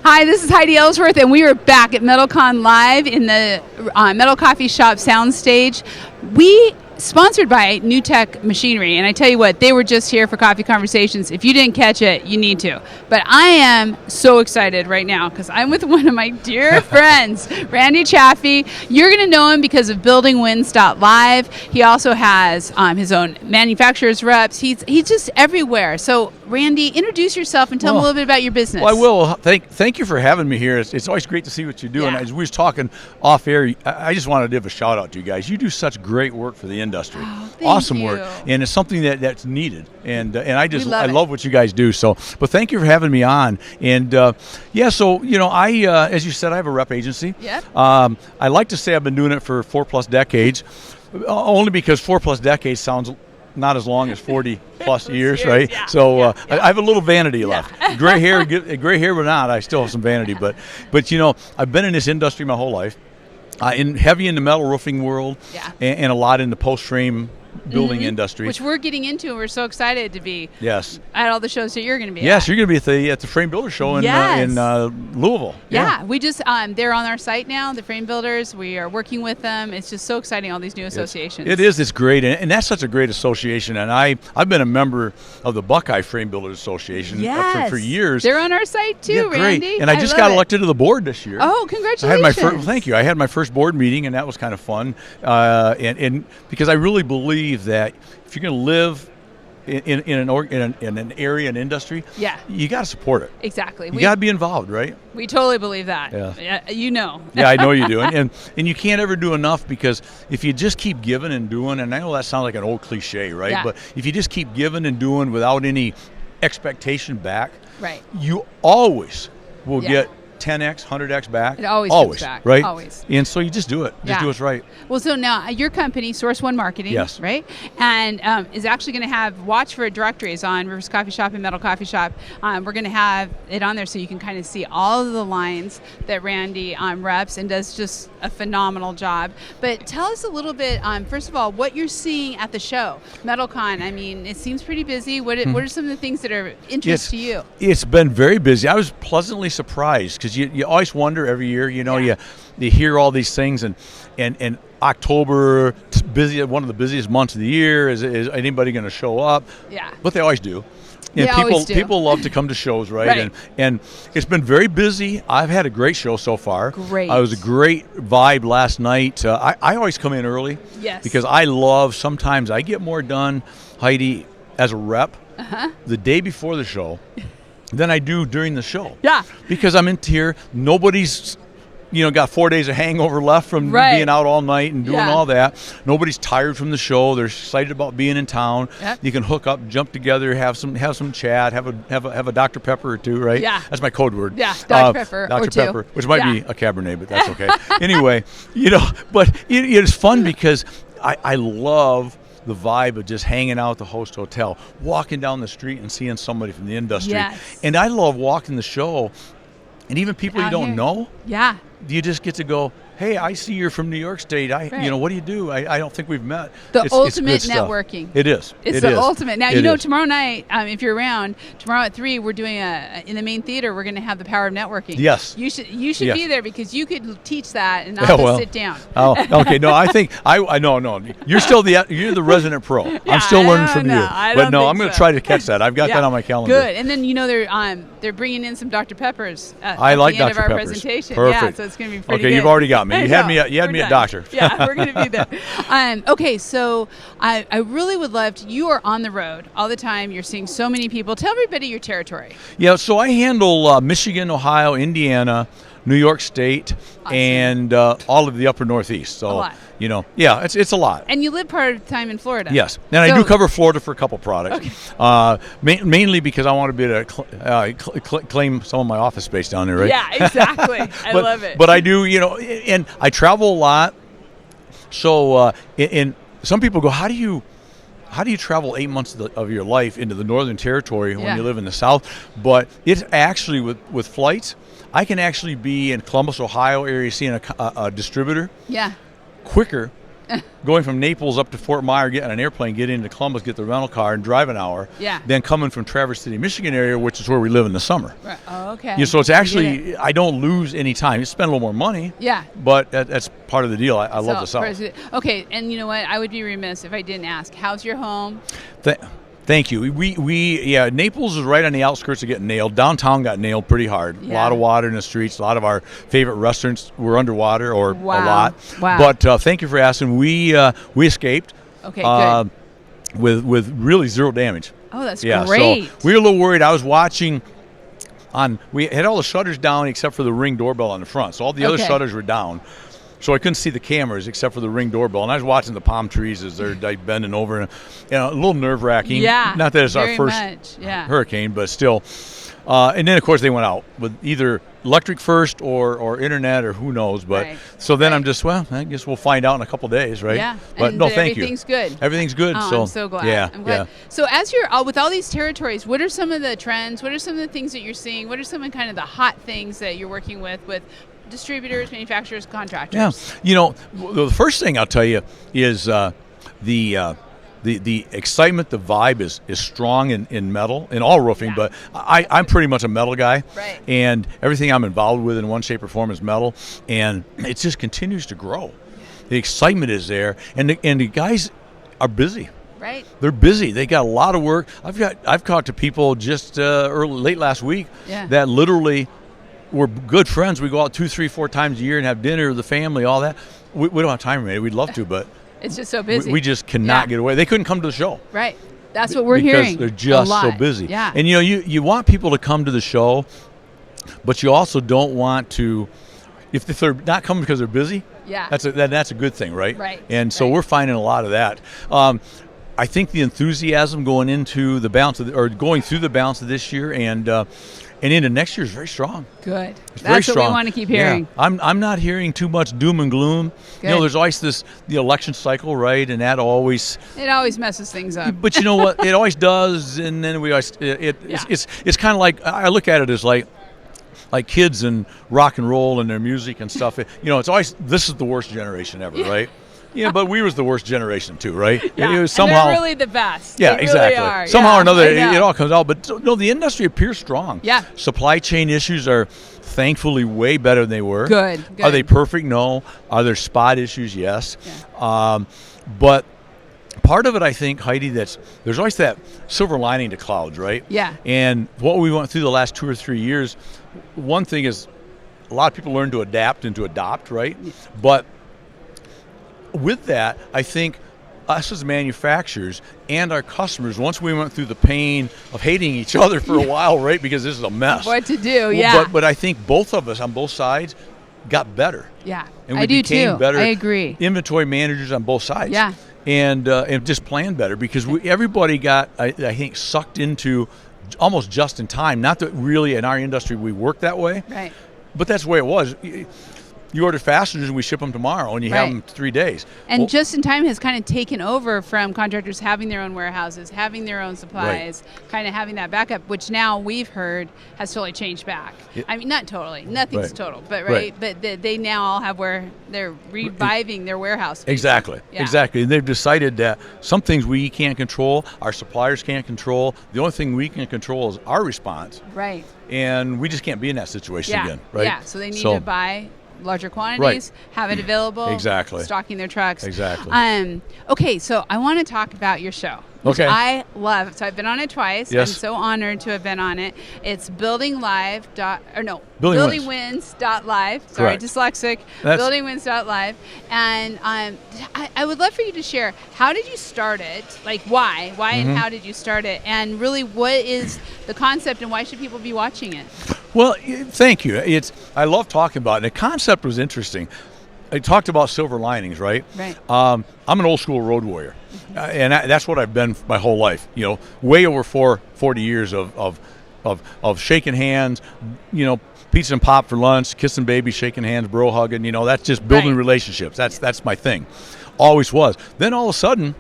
Hi, this is Heidi Ellsworth, and we are back at METALCON Live in the Metal Coffee Shop soundstage. We sponsored by New Tech Machinery, and I tell you what, they were just here for Coffee Conversations. If you didn't catch it, you need to. But I am so excited right now because I'm with one of my dear friends, Randy Chaffee. You're going to know him because of BuildingWins.live. He also has his own manufacturer's reps. He's just everywhere. So, Randy, introduce yourself and tell them a little bit about your business. Well, I will. Thank you for having me here. It's always great to see what you do. And as we was talking off air, I just wanted to give a shout out to you guys. You do such great work for the industry. Awesome work, and it's something that's needed. And I love what you guys do. So, but thank you for having me on. And so I as you said, I have a rep agency. Yep. I like to say I've been doing it for 4+ decades, only because 4+ decades sounds not as long as 40 plus years, right? Yeah. So I have a little vanity left. Gray hair or not, I still have some vanity. But I've been in this industry my whole life, heavy in the metal roofing world, and a lot in the post frame building industry, which we're getting into, and we're so excited to be at all the shows that you're going to be at. You're going to be at the Frame Builder Show in Louisville. We just they're on our site now, the Frame Builders. We are working with them. It's just so exciting, all these new associations. It is. It's great, and that's such a great association. And I've been a member of the Buckeye Frame Builders Association for years. They're on our site too, Randy. Great. And I just got elected to the board this year. Oh, congratulations! Thank you. I had my first board meeting, and that was kind of fun. And because I really believe that if you're going to live in an area, an industry, you got to support it. Exactly. You got to be involved, right? We totally believe that. Yeah. Yeah, I know you do. And you can't ever do enough, because if you just keep giving and doing, and I know that sounds like an old cliche, right? Yeah. But if you just keep giving and doing without any expectation back, you always will get 10x, 100x back. It always comes back. Right? Always. And so you just do it. Just do what's right. Well, so now your company, Source One Marketing, right? And is actually going to watch for directories on Rivers Coffee Shop and Metal Coffee Shop. We're going to have it on there so you can kind of see all of the lines that Randy reps and does just a phenomenal job. But tell us a little bit, first of all, what you're seeing at the show, METALCON. I mean, it seems pretty busy. What are some of the things that are interest to you? It's been very busy. I was pleasantly surprised, because you always wonder every year, you hear all these things, and October, busy, one of the busiest months of the year. Is anybody going to show up? Yeah. But they always do. And people love to come to shows, right? And it's been very busy. I've had a great show so far. Great. It was a great vibe last night. I always come in early, because sometimes I get more done, Heidi, as a rep the day before the show than I do during the show. Yeah. Because I'm in here, nobody's got 4 days of hangover left from being out all night and doing all that. Nobody's tired from the show. They're excited about being in town. Yep. You can hook up, jump together, have some chat, have a Dr. Pepper or two, right? Yeah. That's my code word. Yeah, Dr. Pepper Dr. or two. Pepper, which might be a Cabernet, but that's okay. Anyway, but it's fun because I love the vibe of just hanging out at the host hotel, walking down the street and seeing somebody from the industry. Yes. And I love walking the show, and even people you don't know. Yeah. You just get to go, hey, I see you're from New York State. What do you do? I don't think we've met. The ultimate networking. It is. It's the ultimate. Now, tomorrow night, if you're around, tomorrow at 3, we're doing in the main theater, we're going to have the power of networking. Yes. You should be there, because you could teach that and not just sit down. Oh, okay. No, I think no. You're still you're the resident pro. I'm still learning from you. I'm going to try to catch that. I've got that on my calendar. Good. And then they're bringing in some Dr. Peppers at the end of our presentation. Perfect. Yeah, so it's going to be pretty good. Okay, you've already got me. You had me at doctor. Yeah, we're going to be there. Okay, so I really would love to. You are on the road all the time. You're seeing so many people. Tell everybody your territory. Yeah, so I handle Michigan, Ohio, Indiana, New York State, and all of the upper Northeast. So, a lot. It's a lot. And you live part of the time in Florida. Yes, and I do cover Florida for a couple products. Okay. Mainly because I want to be able to claim some of my office space down there, right? Yeah, exactly. I love it. But I do, and I travel a lot. So, and some people go, how do you travel 8 months of your life into the Northern Territory when you live in the South? But it's actually with flights, I can actually be in Columbus, Ohio area seeing a distributor quicker going from Naples up to Fort Myer, get on an airplane, get into Columbus, get the rental car, and drive an hour. Yeah. Then coming from Traverse City, Michigan area, which is where we live in the summer. Right. Oh, okay. Yeah, so it's actually, I don't lose any time. You spend a little more money. Yeah. But that's part of the deal. I love the South. Okay, and you know what? I would be remiss if I didn't ask. How's your home? Thank you. We Naples is right on the outskirts of getting nailed. Downtown got nailed pretty hard. Yeah. A lot of water in the streets. A lot of our favorite restaurants were underwater, or a lot. Wow. But thank you for asking. We escaped. Okay, good. With really zero damage. Oh, that's great. So we were a little worried. I was watching we had all the shutters down except for the Ring doorbell on the front. So all the other shutters were down. So I couldn't see the cameras except for the Ring doorbell. And I was watching the palm trees as they're bending over. And, a little nerve-wracking. Yeah. Not that it's our first hurricane, but still. And then, of course, they went out with either electric first or internet or who knows. But so then I'm just, I guess we'll find out in a couple of days, right? Yeah. But and no, thank you. Everything's good. Everything's good. Oh, so I'm so glad. Yeah. I'm glad. Yeah. So as you're with all these territories, what are some of the trends? What are some of the things that you're seeing? What are some of kind of the hot things that you're working with distributors, manufacturers, contractors? Yeah. The first thing I'll tell you is the excitement, the vibe is strong in metal, in all roofing, but I'm pretty much a metal guy. Right. And everything I'm involved with in one shape or form is metal, and it just continues to grow. The excitement is there, and the guys are busy. Right. They're busy. They got a lot of work. I've talked to people just late last week that literally we're good friends. We go out 2, 3, 4 times a year and have dinner with the family, all that. We don't have time, maybe. We'd love to, but it's just so busy. We just cannot get away. They couldn't come to the show. Right. That's what we're hearing. Because they're just so busy. Yeah. And you want people to come to the show, but you also don't want to, if they're not coming because they're busy. Yeah. That's a good thing, right? Right. And so we're finding a lot of that. I think the enthusiasm going into the balance going through the balance of this year and into next year is very strong. Good. It's That's very what we want to keep hearing. Yeah. I'm not hearing too much doom and gloom. Good. There's always the election cycle, right? And that always messes things up. But you know what? It always does, and then we always it's kind of like, I look at it as like kids and rock and roll and their music and stuff. It's always, this is the worst generation ever, right? Yeah, but we was the worst generation too, right? Yeah, it was somehow, and they're really the best. Yeah, they exactly. Really are. Somehow or another, it all comes out. But no, the industry appears strong. Yeah. Supply chain issues are thankfully way better than they were. Good. Are they perfect? No. Are there spot issues? Yes. Yeah. But part of it, I think, Heidi, there's always that silver lining to clouds, right? Yeah. And what we went through the last 2 or 3 years, one thing is a lot of people learn to adapt and to adopt, right? Yeah. But with that, I think us as manufacturers and our customers, once we went through the pain of hating each other for a while, right? Because this is a mess. What to do, yeah. But I think both of us on both sides got better. Yeah, and we I do became too. better I agree. Inventory managers on both sides. Yeah. And just planned better because everybody got, I think, sucked into almost just in time. Not that really in our industry we work that way. Right. But that's the way it was. You order fasteners and we ship them tomorrow, and you have them 3 days. And just in time has kind of taken over from contractors having their own warehouses, having their own supplies, kind of having that backup, which now we've heard has totally changed back. I mean, not totally, nothing's total, but but they now all have where they're reviving their warehouse space. Exactly, exactly. And they've decided that some things we can't control, our suppliers can't control. The only thing we can control is our response. Right. And we just can't be in that situation again, right? Yeah, so they need to buy larger quantities, have it available, stocking their trucks. Exactly. Okay, so I want to talk about your show, which I love. So I've been on it twice. Yes. I'm so honored to have been on it. It's buildingwins.live. Sorry, dyslexic. Buildingwins.live. And I would love for you to share, how did you start it? Like why and how did you start it? And really, what is the concept and why should people be watching it? Well, thank you. I love talking about it. The concept was interesting. I talked about silver linings, right? Right. I'm an old school road warrior, and that's what I've been my whole life. Way over 40 years of shaking hands, pizza and pop for lunch, kissing babies, shaking hands, bro hugging. That's just building relationships. That's my thing. Always was. Then all of a sudden,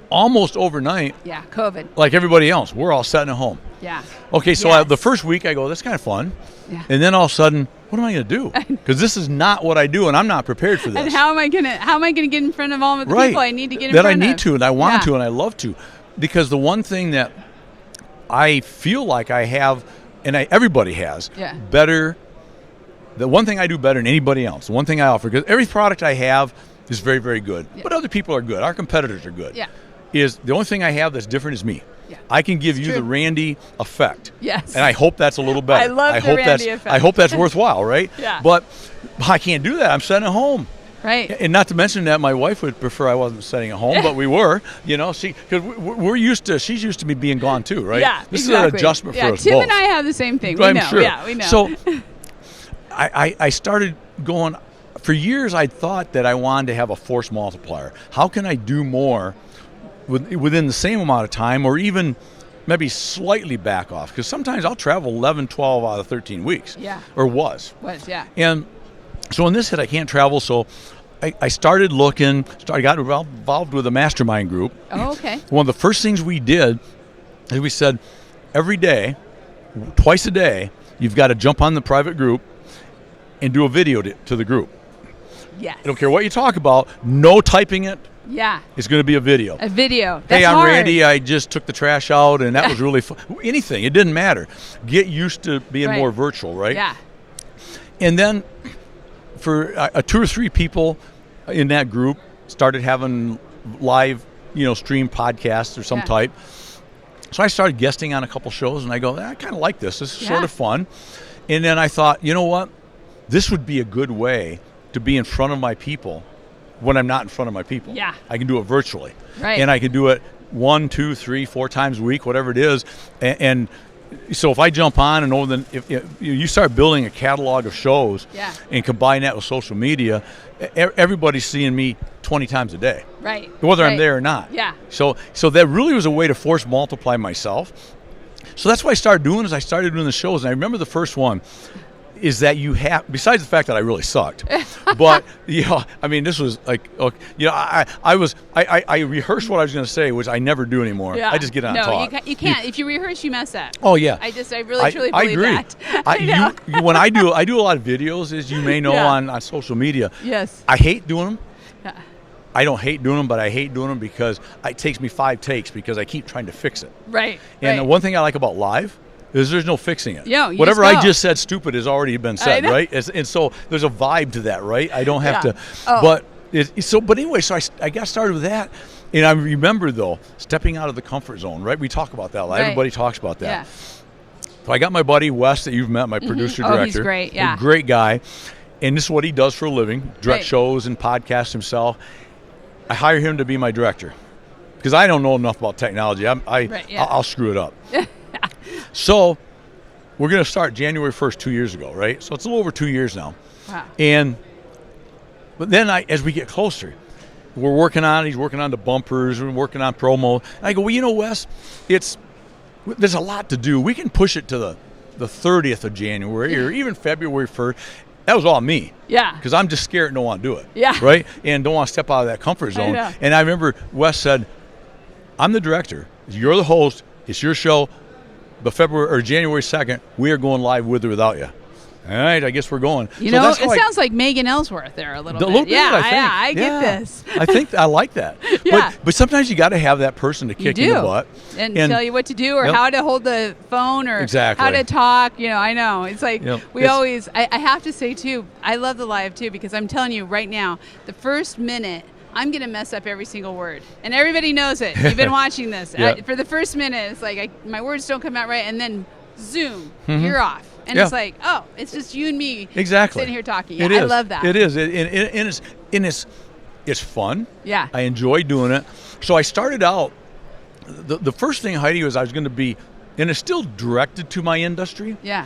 almost overnight, Yeah, COVID. like everybody else, we're all sitting at home. Yeah. Okay, so Yes. the first week I go, that's kind of fun. Yeah. And then all of a sudden, what am I going to do? Because this is not what I do, and I'm not prepared for this. And how am I gonna get in front of all of the Right. people I need to get in that front of? I need to, and I want Yeah. to, and I love to. Because the one thing that I feel like I have, and everybody has, Yeah. the one thing I do better than anybody else, the one thing I offer, because every product I have is very, very good, Yeah. but other people are good. Our competitors are good. Yeah. Is the only thing I have that's different is me. Yeah. I can give you true. the Randy effect. Yes. And I hope that's a little better. I love the hope Randy that's, effect. I hope that's worthwhile, right? Yeah. But I can't do that. I'm sitting at home. Right. And not to mention that my wife would prefer I wasn't sitting at home, but we were, because we're used to, she's used to me being gone too, right? Yeah. This exactly. is an adjustment yeah, for us Tim both. and I have the same thing. We I'm know. sure. Yeah, we know. So I started going, for years I thought that I wanted to have a force multiplier. How can I do more within the same amount of time, or even maybe slightly back off? Because sometimes I'll travel 11, 12 out of 13 weeks. Yeah. Or was. yeah. And so when this hit, I can't travel, so I started looking, I got involved with a mastermind group. Oh, okay. One of the first things we did is we said, every day, twice a day, you've got to jump on the private group and do a video to the group. Yes. I don't care what you talk about, no typing it. Yeah. It's going to be a video. A video. That's Hey, I'm hard. Randy. I just took the trash out, and that was really fun. Anything. It didn't matter. Get used to being Right. more virtual, right? Yeah. And then for 2 or 3 people in that group started having live, stream podcasts or some Yeah. type. So I started guesting on a couple shows, and I go, I kind of like this. This is sort Yeah. of fun. And then I thought, you know what? This would be a good way to be in front of my people when I'm not in front of my people. Yeah. I can do it virtually. Right. And I can do it 1, 2, 3, 4 times a week, whatever it is. And so if I jump on and if you start building a catalog of shows Yeah. and combine that with social media, everybody's seeing me 20 times a day, Right. whether I'm Right. there or not. Yeah. So that really was a way to force multiply myself. So that's what I started doing. Is I started doing the shows, and I remember the first one is that you have, besides the fact that I really sucked, but this was like, I rehearsed what I was going to say, which I never do anymore. Yeah. I just get on and talk. No, you can't. If you rehearse, you mess up. Oh yeah. I really truly I believe agree. that. I know. When I do a lot of videos, as you may know, Yeah. on social media. Yes. I hate doing them. Yeah. I don't hate doing them, but I hate doing them because it takes me 5 takes because I keep trying to fix it. Right. And right. the one thing I like about live is there's no fixing it. Yeah, you whatever just I go. just said stupid has already been said, know. right? And so there's a vibe to that, right? I don't have Yeah. to. Oh. But anyway, so I got started with that, and I remember though stepping out of the comfort zone, right? We talk about that a lot. Right. Everybody talks about that. Yeah. So I got my buddy Wes that you've met, my producer director. Oh, he's great, yeah. A great guy, and this is what he does for a living: direct Right. shows and podcasts himself. I hire him to be my director because I don't know enough about technology. Right, yeah. I'll screw it up. So we're going to start January 1st, 2 years ago, right? So it's a little over 2 years now. Wow. But then as we get closer, we're working on it. He's working on the bumpers. We're working on promo. And I go, well, Wes, there's a lot to do. We can push it to the 30th of January or even February 1st. That was all me. Yeah. Because I'm just scared and don't want to do it. Yeah. Right? And don't want to step out of that comfort zone. know. And I remember Wes said, I'm the director. You're the host. It's your show. But January 2nd, we are going live with or without you. All right, I guess we're going. You So know, that's it how sounds like Megan Ellsworth there a little a bit. little bit, yeah, I think. I get Yeah. this. I think I like that. Yeah. But sometimes you got to have that person to You kick in do. the butt. And tell you what to do or Yep. how to hold the phone or Exactly. how to talk. I know. It's like Yep. we It's- always, I have to say too, I love the live too because I'm telling you right now, the first minute, I'm going to mess up every single word. And everybody knows it. You've been watching this. Yeah. For the first minute, it's like my words don't come out right. And then zoom, you're off. And Yeah. it's like, oh, it's just you and me Exactly. sitting here talking. Yeah, It is. I love that. It is. It's fun. Yeah. I enjoy doing it. So I started out, the first thing, Heidi, was I was going to be, and it's still directed to my industry, Yeah.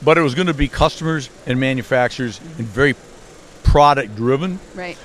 but it was going to be customers and manufacturers and very product driven. Right.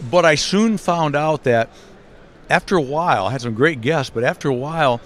But I soon found out that after a while, I had some great guests, but after a while,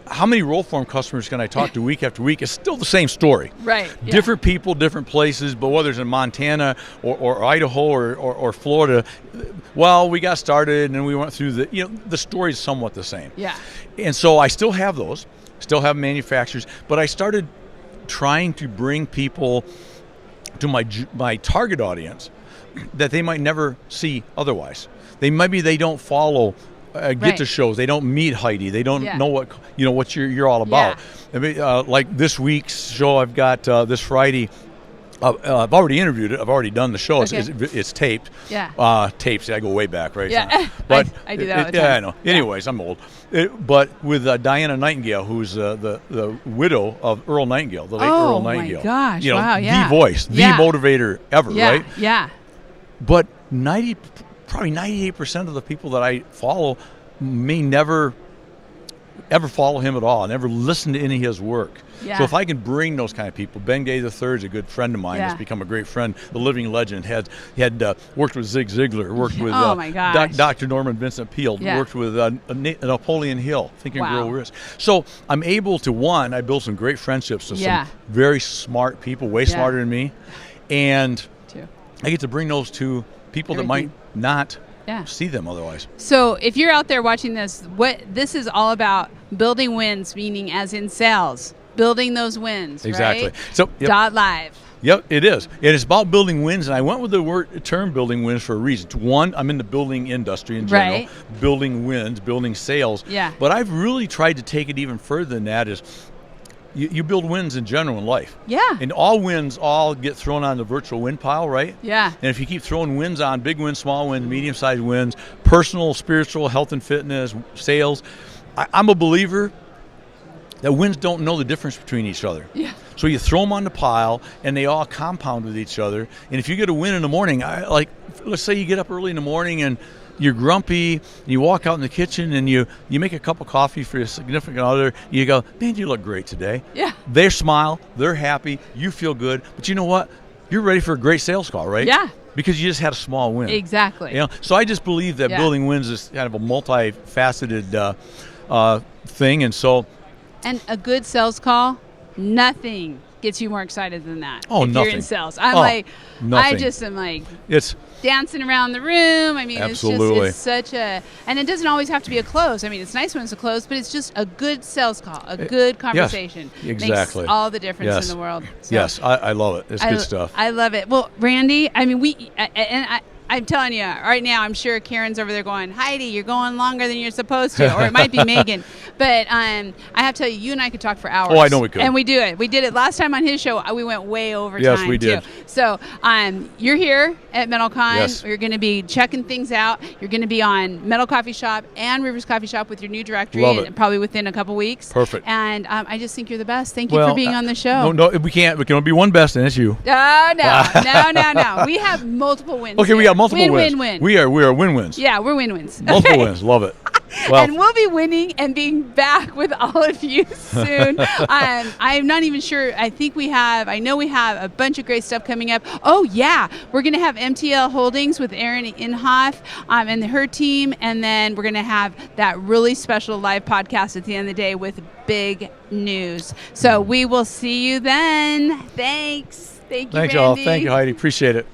how many roll form customers can I talk to week after week? It's still the same story. Right. Yeah. Different people, different places, but whether it's in Montana or Idaho or Florida, well, we got started and we went through the story is somewhat the same. Yeah. And so I still have those, still have manufacturers, but I started trying to bring people to my target audience that they might never see otherwise. They don't follow get to shows. They don't meet Heidi. They don't know what you're all about. I mean, like this week's show, I've got this Friday. I've already interviewed it. I've already done the show. Okay. It's taped. Yeah. Tapes. I go way back, right? Yeah. But I do that all the time. Yeah, I know. Anyways, I'm old. But with Diana Nightingale, who's the widow of Earl Nightingale, the late Earl Nightingale. Oh my gosh! Wow. The voice, the motivator ever, right? Yeah. But probably 98% of the people that I follow may never ever follow him at all, never listen to any of his work. Yeah. So if I can bring those kind of people, Ben Gay III is a good friend of mine. Has become a great friend, the living legend. He had worked with Zig Ziglar, worked with Dr. Norman Vincent Peale, worked with Napoleon Hill, Think and Grow Rich. So I'm able to, I build some great friendships with some very smart people, way smarter than me. And I get to bring those to people that might not see them otherwise. So if you're out there watching this, what this is all about, building wins, meaning as in sales, building those wins. Exactly. Right? So .live. Yep, it is. And it's about building wins, and I went with the term building wins for a reason. One, I'm in the building industry in general, building wins, building sales. Yeah. But I've really tried to take it even further than that. Is you build wins in general in life. Yeah. And all wins get thrown on the virtual win pile, right? Yeah. And if you keep throwing wins on, big wins, small wins, medium-sized wins, personal, spiritual, health and fitness, sales, I'm a believer that wins don't know the difference between each other. Yeah. So you throw them on the pile, and they all compound with each other. And if you get a win in the morning, let's say you get up early in the morning and you're grumpy, and you walk out in the kitchen and you make a cup of coffee for your significant other, you go, man, you look great today. Yeah. They smile, they're happy, you feel good, but you know what? You're ready for a great sales call, right? Yeah. Because you just had a small win. Exactly. So I just believe that building wins is kind of a multifaceted thing, and so. And a good sales call, nothing gets you more excited than that. Oh, if nothing. You're in sales. Nothing. I just am like, it's dancing around the room. I mean, absolutely. it's such a, and it doesn't always have to be a close. I mean, it's nice when it's a close, but it's just a good sales call, a good conversation. Yes, exactly. Makes all the difference in the world. So yes, I love it. It's good stuff. I love it. Well, Randy, I mean, I'm telling you right now, I'm sure Karen's over there going, Heidi, you're going longer than you're supposed to, or it might be Megan. But I have to tell you, you and I could talk for hours. Oh, I know we could. And we do it. We did it last time on his show. We went way over time. Yes, we did. Too. So you're here at METALCON. Yes. You're going to be checking things out. You're going to be on Metal Coffee Shop and Rivers Coffee Shop with your new directory, probably within a couple weeks. Perfect. And I just think you're the best. Thank you for being on the show. No, we can't. We can only be one best, and it's you. Oh, no. We have multiple wins. Okay, here. we got multiple wins. Win. We are win-wins. Yeah, we're win-wins. Multiple wins. Love it. Well, and we'll be winning and being back with all of you soon. I'm not even sure. I know we have a bunch of great stuff coming up. Oh, yeah. We're going to have MTL Holdings with Erin Inhofe and her team. And then we're going to have that really special live podcast at the end of the day with big news. So we will see you then. Thanks. Thank you, Thanks, Randy. y'all. Thank you, Heidi. Appreciate it.